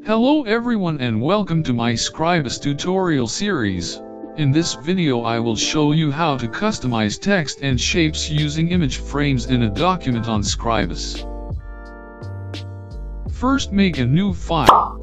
Hello everyone and welcome to my Scribus tutorial series. In this video I will show you how to customize text and shapes using image frames in a document on Scribus. First, make a new file.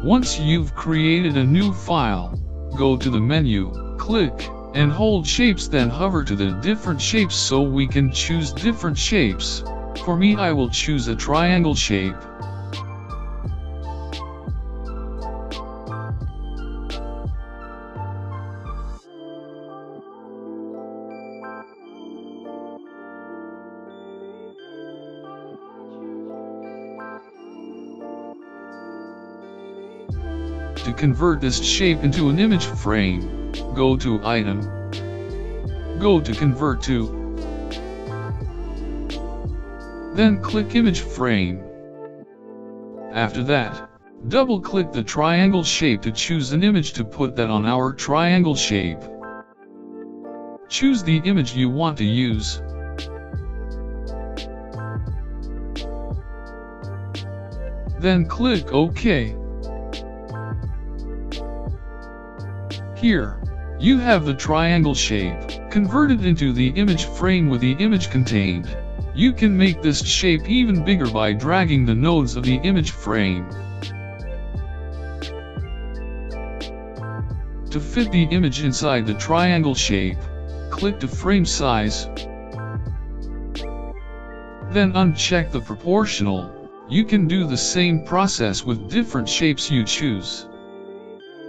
Once you've created a new file, go to the menu, click, and hold shapes, then hover to the different shapes so we can choose different shapes. For me, I will choose a triangle shape. To convert this shape into an image frame, go to Item, go to Convert to, then click Image Frame. After that, double-click the triangle shape to choose an image to put that on our triangle shape. Choose the image you want to use. Then click OK. Here, you have the triangle shape, converted into the image frame with the image contained. You can make this shape even bigger by dragging the nodes of the image frame. To fit the image inside the triangle shape, click the frame size. Then uncheck the proportional. You can do the same process with different shapes you choose.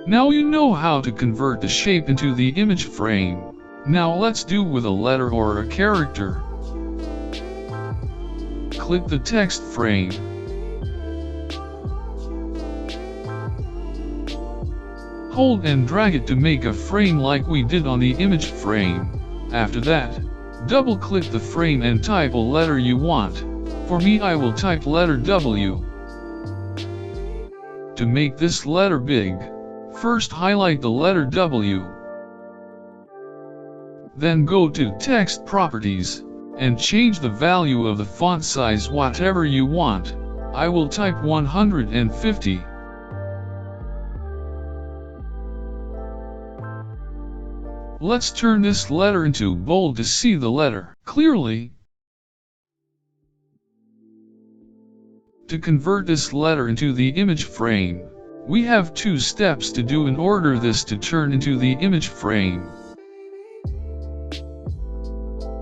Now you know how to convert the shape into the image frame. Now let's do with a letter or a character. Click the text frame. Hold and drag it to make a frame like we did on the image frame. After that, double-click the frame and type a letter you want. For me, I will type letter W. To make this letter big, first highlight the letter W. Then go to Text Properties, and change the value of the font size whatever you want. I will type 150. Let's turn this letter into bold to see the letter clearly. To convert this letter into the image frame, we have two steps to do in order this to turn into the image frame.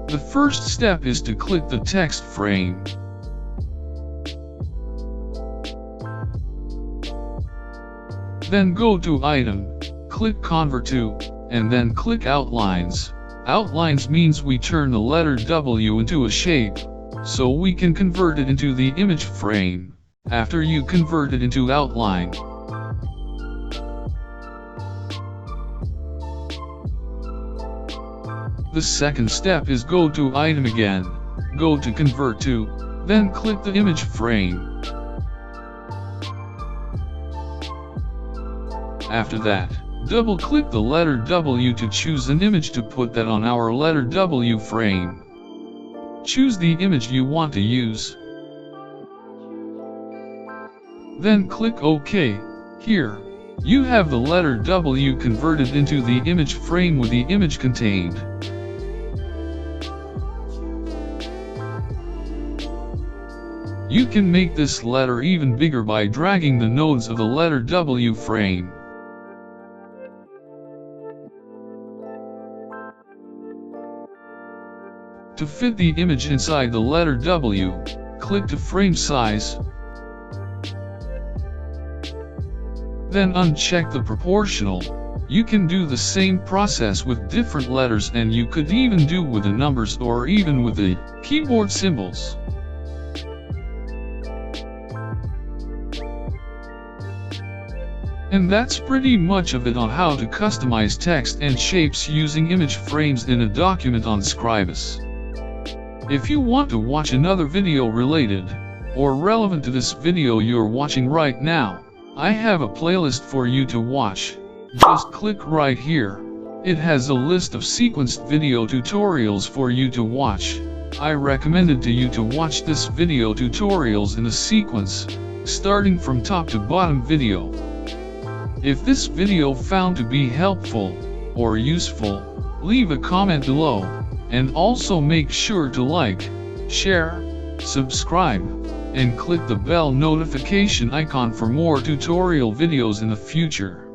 The first step is to click the text frame. Then go to Item, click Convert to, and then click Outlines. Outlines means we turn the letter W into a shape, so we can convert it into the image frame. After you convert it into outline, the second step is go to Item again, go to Convert to, then click the image frame. After that, double-click the letter W to choose an image to put that on our letter W frame. Choose the image you want to use. Then click OK. Here, you have the letter W converted into the image frame with the image contained. You can make this letter even bigger by dragging the nodes of the letter W frame. To fit the image inside the letter W, click the frame size. Then uncheck the proportional. You can do the same process with different letters, and you could even do with the numbers or even with the keyboard symbols. And that's pretty much of it on how to customize text and shapes using image frames in a document on Scribus. If you want to watch another video related, or relevant to this video you're watching right now, I have a playlist for you to watch. Just click right here. It has a list of sequenced video tutorials for you to watch. I recommended to you to watch this video tutorials in a sequence, starting from top to bottom video. If this video found to be helpful or useful, leave a comment below, and also make sure to like, share, subscribe, and click the bell notification icon for more tutorial videos in the future.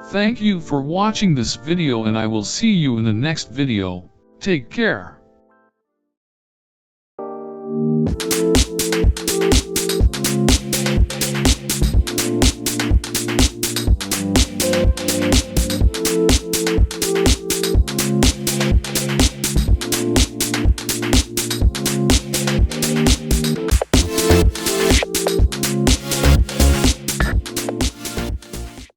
Thank you for watching this video, and I will see you in the next video. Take care.